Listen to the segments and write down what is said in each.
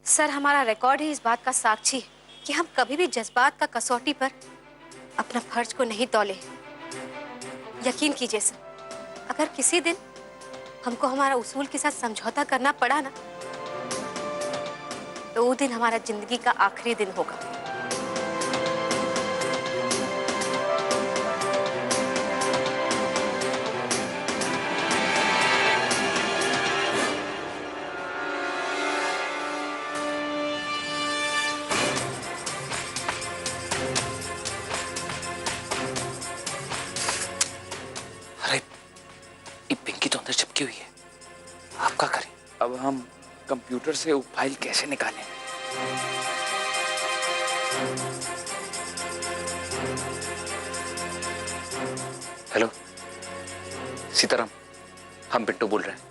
Sir, हमारा record ही इस बात का साक्षी है कि हम कभी भी जज्बात का कसौटी पर अपना फर्ज को नहीं तौले। यकीन कीजिए सर, अगर किसी दिन हमको हमारा उसूल के साथ समझौता करना पड़ा ना, तो वो दिन हमारा जिंदगी का आखिरी दिन होगा। चिपकी हुई है, आप क्या करें? अब हम कंप्यूटर से वो फाइल कैसे निकालें? हेलो सीताराम, हम पिंटू बोल रहे हैं।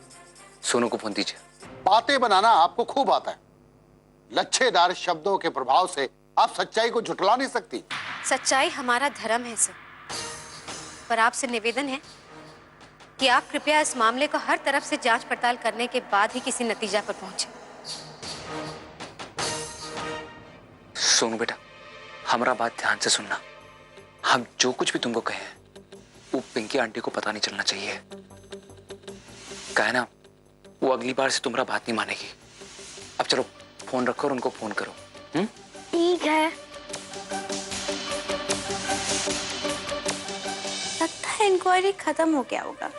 सोनू को फोन दीजिए। बातें बनाना आपको खूब आता है। लच्छेदार शब्दों के प्रभाव से आप सच्चाई को झुठला नहीं सकती। सच्चाई हमारा धर्म है सर, पर आपसे निवेदन है कि आप कृपया इस मामले को हर तरफ से जांच पड़ताल करने के बाद ही किसी नतीजा पर पहुंचे। सोनू बेटा, हमारा बात ध्यान से सुनना। हम जो कुछ भी तुमको कहे वो पिंकी आंटी को पता नहीं चलना चाहिए। कहे ना, वो अगली बार से तुम्हारा बात नहीं मानेगी। अब चलो फोन रखो और उनको फोन करो। ठीक है। लगता है इंक्वायरी खत्म हो गया होगा।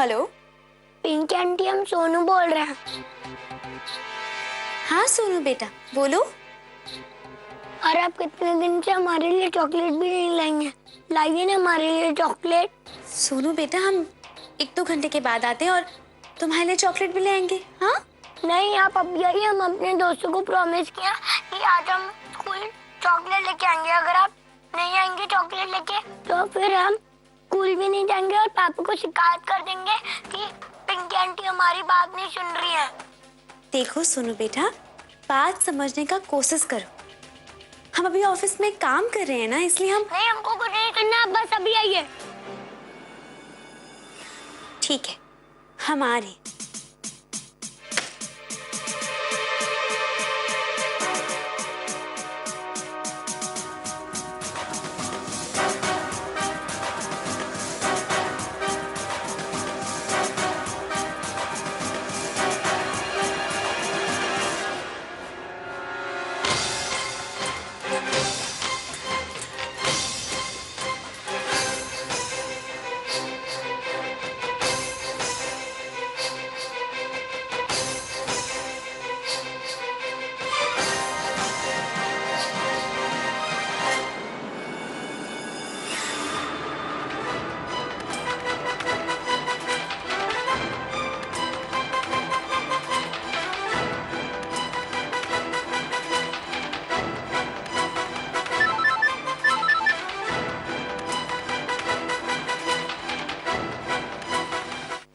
हेलो पिंकी आंटी, हम सोनू बोल रहे हैं। हाँ सोनू बेटा बोलो। और आप कितने दिन से हमारे लिए चॉकलेट भी नहीं लाएंगे? लाइए ना हमारे लिए चॉकलेट। सोनू बेटा, हम 1-2 घंटे के बाद आते हैं और तुम्हारे लिए चॉकलेट भी ले आएंगे। हाँ नहीं, आप अब आइए। हम अपने दोस्तों को प्रॉमिस किया कि आज हम स्कूल चॉकलेट लेके आएंगे। अगर आप नहीं आएंगे चॉकलेट लेके तो फिर हम स्कूल भी नहीं जाएंगे और पापा को शिकायत कर देंगे कि पिंकी आंटी हमारी बात नहीं सुन रही है। देखो सोनू बेटा, बात समझने का कोशिश करो। हम अभी ऑफिस में काम कर रहे हैं ना, इसलिए हम नहीं, हमको कुछ नहीं करना। आप बस अभी आइए। ठीक है, हम आ रहे हैं।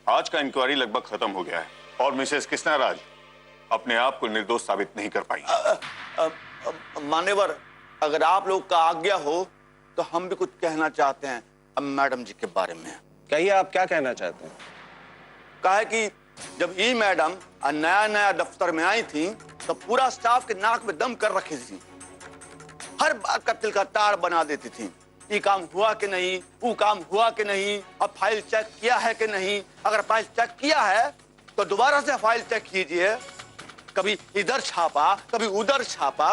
आज का इंक्वायरी लगभग खत्म हो गया है और मिसेस कृष्णा राज अपने आप को निर्दोष साबित नहीं कर पाई। मान्यवर, अगर आप लोग का आज्ञा हो तो हम भी कुछ कहना चाहते हैं अब मैडम जी के बारे में। कहिए, आप क्या कहना चाहते हैं? कहा कि जब ये मैडम नया नया दफ्तर में आई थी तो पूरा स्टाफ के नाक में दम कर रखी थी। हर बात का तिल का ताड़ बना देती थी। ये काम हुआ कि नहीं, वो काम हुआ कि नहीं, अब फाइल चेक किया है कि नहीं। अगर फाइल चेक किया है तो दोबारा से फाइल चेक कीजिए। कभी इधर छापा, कभी उधर छापा।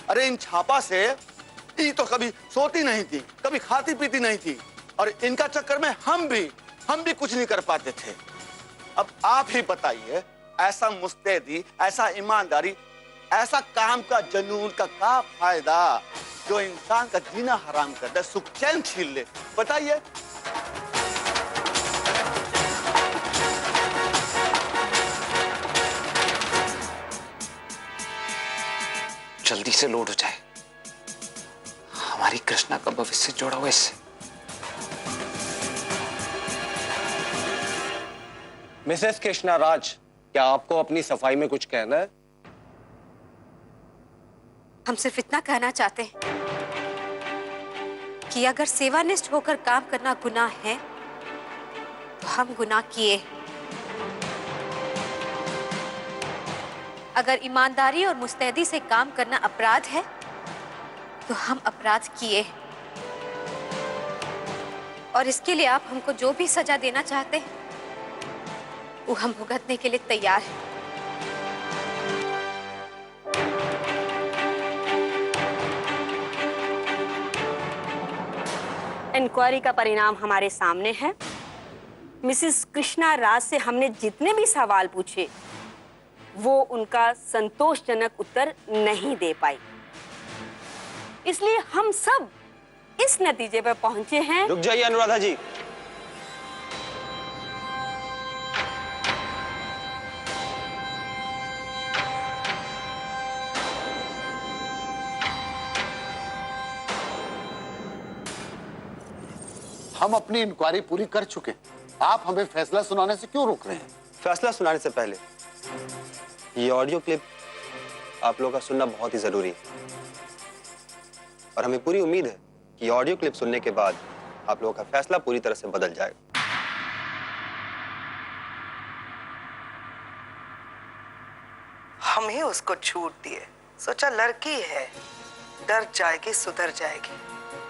अरे इन छापा से ये तो कभी सोती नहीं थी, कभी खाती पीती नहीं थी, और इनका चक्कर में हम भी कुछ नहीं कर पाते थे। अब आप ही बताइए, ऐसा मुस्तैदी, ऐसा ईमानदारी, ऐसा काम का जुनून का क्या फायदा जो इंसान का जीना हराम कर दे, सुख चैन छीन ले? बताइए। जल्दी से लोड हो जाए, हमारी कृष्णा का भविष्य जोड़ा हुआ इससे। मिसेस कृष्णा राज, क्या आपको अपनी सफाई में कुछ कहना है? हम सिर्फ इतना कहना चाहते हैं कि अगर सेवानिष्ठ होकर काम करना गुनाह है तो हम गुनाह किए। अगर ईमानदारी और मुस्तैदी से काम करना अपराध है तो हम अपराध किए। और इसके लिए आप हमको जो भी सजा देना चाहते हैं वो हम भुगतने के लिए तैयार हैं। इंक्वायरी का परिणाम हमारे सामने है। मिसेस कृष्णा राज से हमने जितने भी सवाल पूछे वो उनका संतोषजनक उत्तर नहीं दे पाई, इसलिए हम सब इस नतीजे पर पहुंचे हैं। रुक जाइए अनुराधा जी। हम अपनी इंक्वायरी पूरी कर चुके हैं। आप हमें फैसला सुनाने से क्यों रोक रहे हैं? फैसला सुनाने से पहले ये ऑडियो क्लिप आप लोगों का सुनना बहुत ही जरूरी है और हमें पूरी उम्मीद है कि ऑडियो क्लिप सुनने के बाद आप लोगों का फैसला पूरी तरह से बदल जाएगा। हम ही उसको छूट दिए, सोचा लड़की है, डर जाएगी सुधर जाएगी।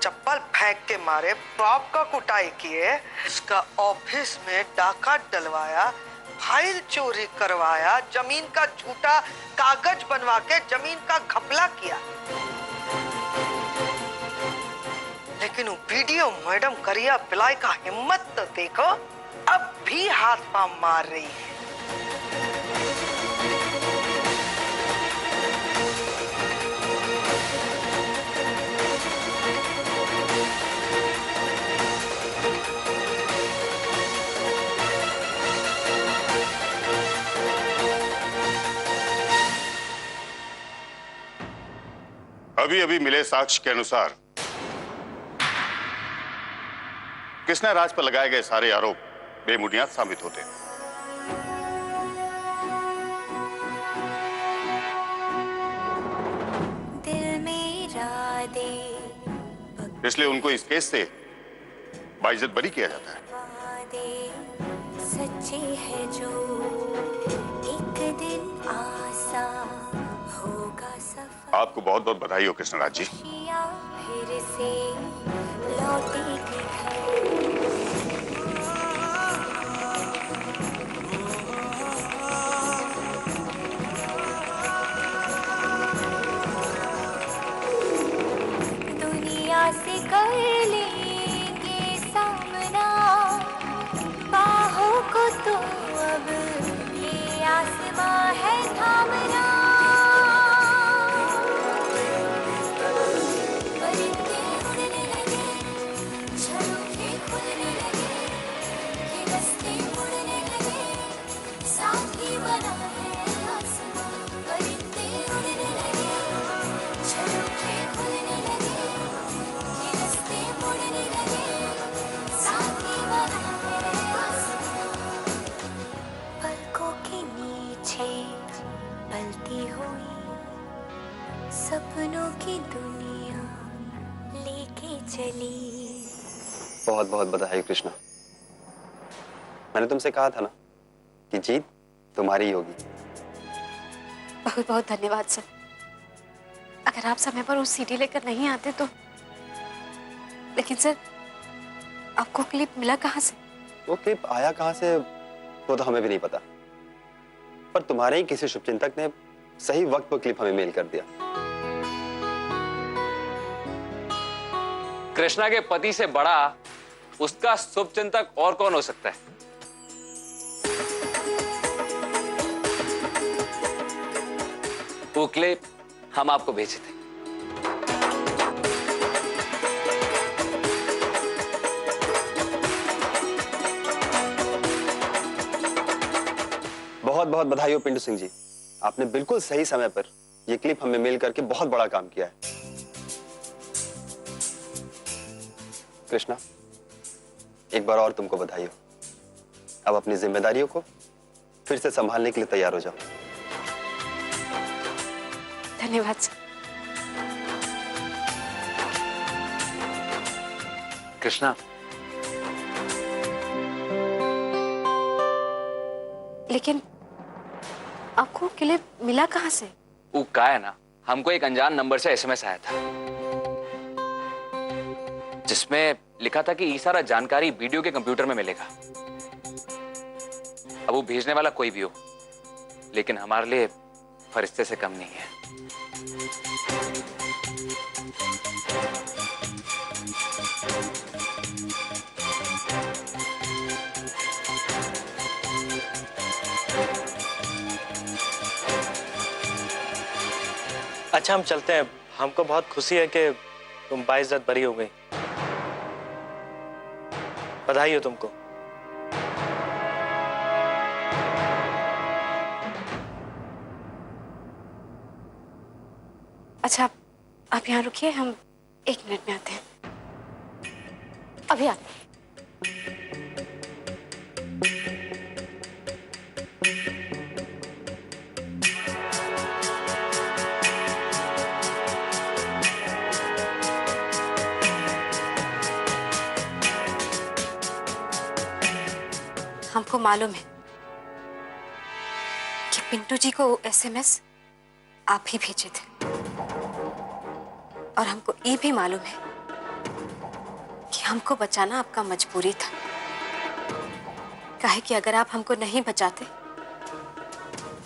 चप्पल फेंक के मारे बाप का कुटाई किए, उसका ऑफिस में डाका डलवाया, फाइल चोरी करवाया, जमीन का झूठा कागज बनवा के जमीन का घपला किया। लेकिन वो वीडियो मैडम करिया पिलाई का हिम्मत तो देखो, अब भी हाथ पांव मार रही है। अभी अभी मिले साक्ष्य के अनुसार कृष्णा राज पर लगाए गए सारे आरोप बेबुनियाद साबित होते हैं। इसलिए उनको इस केस से बाइज्जत बरी किया जाता है। सच्ची है जो एक दिन आसा होगा सफर। आपको बहुत बहुत बधाई हो कृष्णराज जी। फिर से लौटेगी दुनिया से कर लेंगे सामना, बाहों को तो अब ये आसमां है थामना। परिंदे उड़ने लगे, झरोखे खुलने लगे, ये रास्ते मुड़ने लगे, साथी बना है आसमां। परिंदे उड़ने लगे, झरोखे खुलने लगे, ये रास्ते मुड़ने लगे, साथी बना है आसमां। पलकों के नीचे पलती हुई सपनों की दुनिया लेके चली। बहुत बहुत बधाई कृष्णा। मैंने तुमसे कहा था ना कि जीत तुम्हारी ही होगी। बहुत बहुत धन्यवाद सर। अगर आप समय पर वो सीडी लेकर नहीं आते तो। लेकिन सर आपको क्लिप मिला कहाँ से? वो क्लिप आया कहां से वो तो हमें भी नहीं पता, पर तुम्हारे ही किसी शुभचिंतक ने सही वक्त पर क्लिप हमें मेल कर दिया। कृष्णा के पति से बड़ा उसका शुभचिंतक और कौन हो सकता है? वो क्लिप हम आपको भेजे थे। बहुत बहुत बधाई हो पिंटू सिंह जी, आपने बिल्कुल सही समय पर यह क्लिप हमें मेल करके बहुत बड़ा काम किया है। कृष्णा, एक बार और तुमको बधाई हो। अब अपनी जिम्मेदारियों को फिर से संभालने के लिए तैयार हो जाओ। धन्यवाद सर। कृष्णा, लेकिन आपको क्लिप मिला कहाँ से? वो का है ना, हमको एक अनजान नंबर से एसएमएस आया था जिसमें लिखा था कि ये सारा जानकारी वीडियो के कंप्यूटर में मिलेगा। अब वो भेजने वाला कोई भी हो, लेकिन हमारे लिए फरिश्ते से कम नहीं है। अच्छा, हम चलते हैं। हमको बहुत खुशी है कि तुम बाइज्जत बरी हो गई। बधाई हो तुमको। अच्छा, आप यहाँ रुकिए, हम 1 मिनट में आते हैं। अभी आते हैं। हमको मालूम है कि पिंटू जी को एसएमएस आप ही भेजे थे, और हमको ये भी मालूम है कि हमको बचाना आपका मजबूरी था। काहे कि अगर आप हमको नहीं बचाते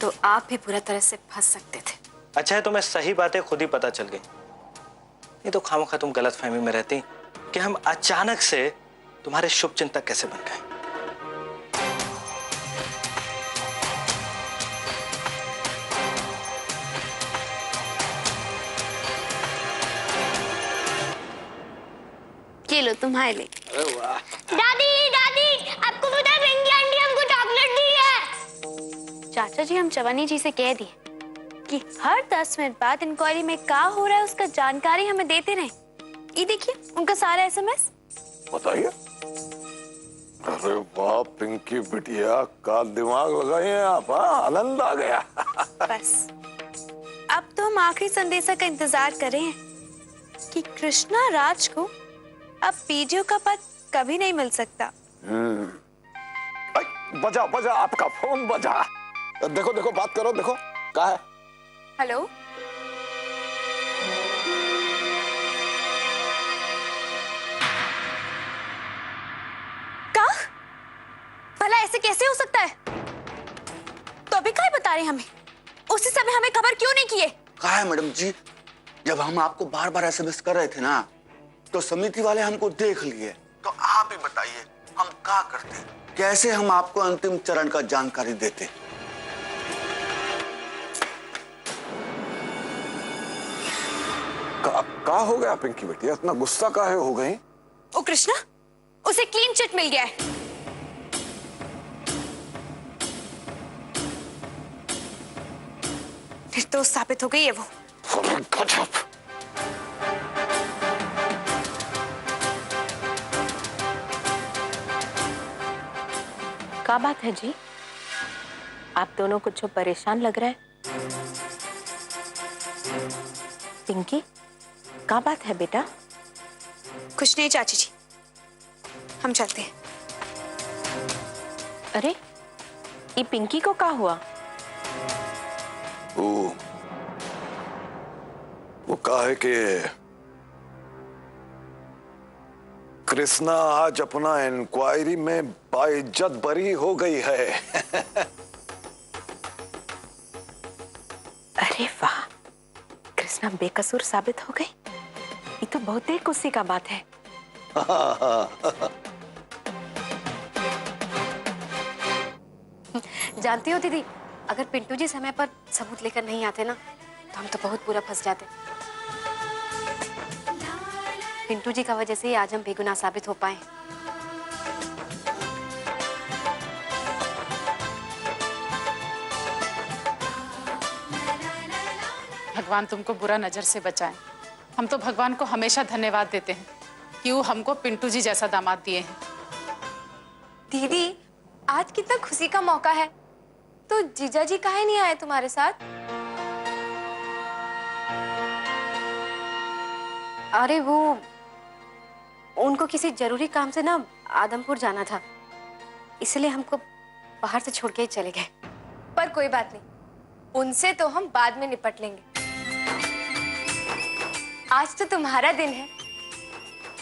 तो आप भी पूरा तरह से फंस सकते थे। अच्छा है तुम्हें सही बातें खुद ही पता चल गई, नहीं तो खामोखा तुम गलतफहमी में रहती कि हम अचानक से तुम्हारे शुभ चिंतक कैसे बन गए। ये लो तुम्हारे लिए। दादी दादी, आपको पता है पिंकी आंटी हमको चॉकलेट दी है। चाचा जी, हम चवन्नी जी से कह दिए कि हर 10 मिनट बाद इंक्वायरी में क्या हो रहा है उसका जानकारी हमें देते रहे। ये देखिए उनका सारा एसएमएस। बताइए। अरे वाह पिंकी बिटिया, का दिमाग लगाए हैं आप। आनंद आ गया। बस अब तो हम आखिरी संदेशा का इंतजार कर रहे हैं कि कृष्णा राज को अब पीडीओ का पद कभी नहीं मिल सकता। बजा बजा, आपका फोन बजा। देखो देखो, बात करो, देखो क्या है। हेलो, क्या? भला ऐसे कैसे हो सकता है? तो अभी क्या बता रहे हैं हमें? उसी समय हमें खबर क्यों नहीं किए? कहा है मैडम जी, जब हम आपको बार बार एसएमएस कर रहे थे ना, तो समिति वाले हमको देख लिए। तो आप ही बताइए हम क्या करते, कैसे हम आपको अंतिम चरण का जानकारी देते। का हो गया पिंकी बेटी, इतना गुस्सा काहे हो गई? ओ कृष्णा, उसे क्लीन चिट मिल गया है। निर्दोष साबित हो गई है वो। गजब। क्या बात है जी? आप दोनों कुछ जो परेशान लग रहा है। पिंकी, क्या बात है बेटा? कुछ नहीं चाची जी, हम चलते हैं। अरे, ये पिंकी को क्या हुआ? वो काहे कि कृष्णा आज अपना इंक्वायरी में बाइज्जत बरी हो गई है। अरे वाह, कृष्णा बेकसूर साबित हो गई। ये तो बहुत ही खुशी का बात है। जानती हो दीदी, अगर पिंटू जी समय पर सबूत लेकर नहीं आते ना, तो हम तो बहुत बुरा फंस जाते। पिंटू जी का वजह से ही आज हम बेगुनाह साबित हो पाए। भगवान तुमको बुरा नजर से बचाए। हम तो भगवान को हमेशा धन्यवाद देते हैं कि वो हमको पिंटू जी जैसा दामाद दिए हैं। दीदी, आज कितना खुशी का मौका है, तो जीजा जी काहे नहीं आए तुम्हारे साथ? अरे वो उनको किसी जरूरी काम से ना आदमपुर जाना था, इसलिए हमको बाहर से छोड़ के ही चले गए। पर कोई बात नहीं, उनसे तो हम बाद में निपट लेंगे। आज तो तुम्हारा दिन है,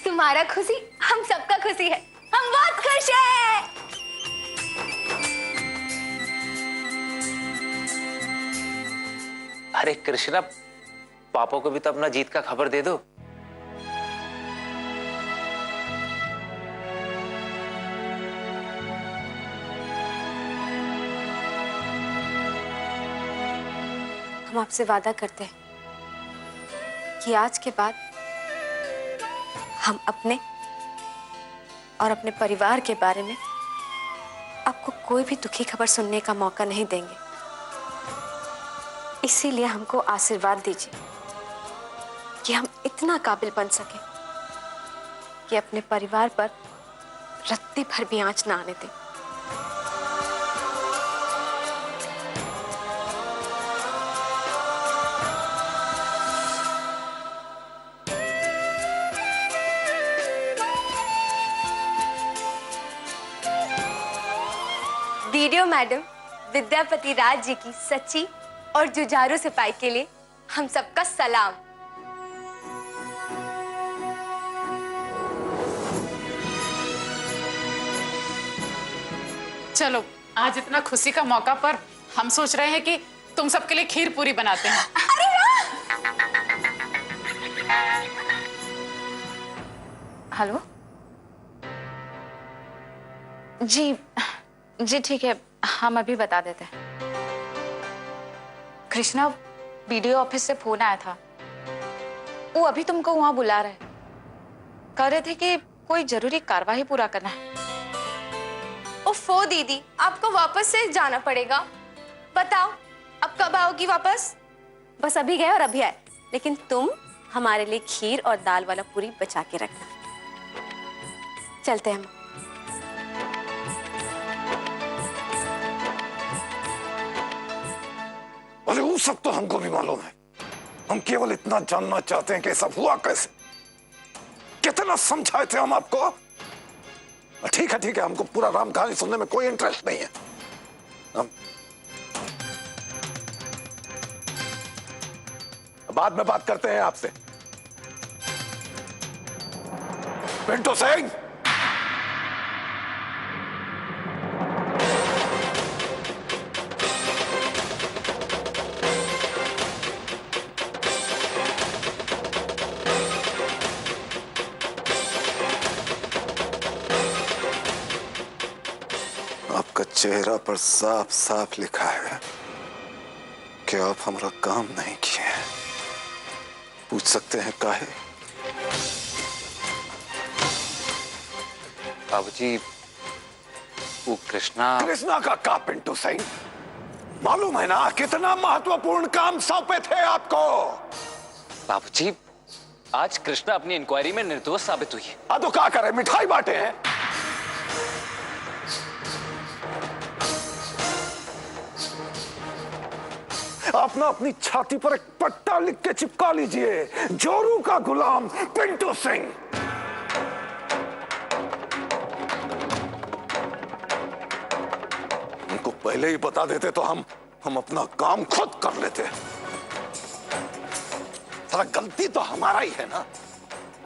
तुम्हारा खुशी हम सबका खुशी है, हम बहुत खुश हैं। अरे कृष्णा, पापा को भी तो अपना जीत का खबर दे दो। हम आपसे वादा करते हैं कि आज के बाद हम अपने और अपने परिवार के बारे में आपको कोई भी दुखी खबर सुनने का मौका नहीं देंगे। इसीलिए हमको आशीर्वाद दीजिए कि हम इतना काबिल बन सके कि अपने परिवार पर रत्ती भर भी आंच ना आने दें। वीडियो मैडम विद्यापति राज जी की सच्ची और जुझारू सिपाही के लिए हम सबका सलाम। चलो, आज इतना खुशी का मौका पर हम सोच रहे हैं कि तुम सबके लिए खीर पूरी बनाते हैं। हेलो जी ठीक है, हम अभी बता देते हैं। कृष्णा, वीडियो ऑफिस से फोन आया था, वो अभी तुमको वहां बुला रहे, कह रहे थे कि कोई जरूरी कार्यवाही पूरा करना है। ओफो दीदी, आपको वापस से जाना पड़ेगा। बताओ अब कब आओगी वापस? बस अभी गए और अभी आए, लेकिन तुम हमारे लिए खीर और दाल वाला पूरी बचा के रखना। चलते हैं हम। अरे वो सब तो हमको भी मालूम है, हम केवल इतना जानना चाहते हैं कि सब हुआ कैसे, कितना समझाए थे हम आपको। ठीक है, हमको पूरा राम कहानी सुनने में कोई इंटरेस्ट नहीं है। हम बाद में बात करते हैं आपसे। पिंटू सिंह, आपका चेहरा पर साफ साफ लिखा है कि आप हमारा काम नहीं किए हैं। पूछ सकते हैं काहे? बाबूजी, वो कृष्णा का का पिंटू सिंह, मालूम है ना कितना महत्वपूर्ण काम सौंपे थे आपको। बाबूजी, आज कृष्णा अपनी इंक्वायरी में निर्दोष साबित हुई है। तो क्या करे, मिठाई बांटे हैं। अपना अपनी छाती पर एक पट्टा लिख के चिपका लीजिए, जोरू का गुलाम पिंटू सिंह। उनको पहले ही बता देते तो हम अपना काम खुद कर लेते। सारा गलती तो हमारा ही है ना।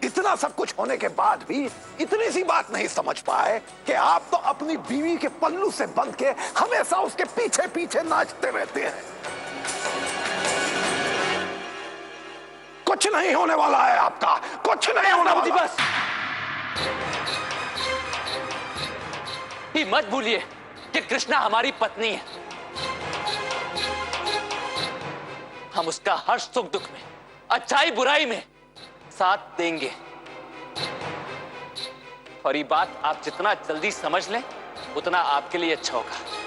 इतना सब कुछ होने के बाद भी इतनी सी बात नहीं समझ पाए कि आप तो अपनी बीवी के पल्लू से बंध के हमेशा उसके पीछे पीछे नाचते रहते हैं। कुछ नहीं होने वाला है आपका, कुछ नहीं होने वाला। बस ये मत भूलिए कि कृष्णा हमारी पत्नी है। हम उसका हर सुख दुख में, अच्छाई बुराई में साथ देंगे। और ये बात आप जितना जल्दी समझ लें उतना आपके लिए अच्छा होगा।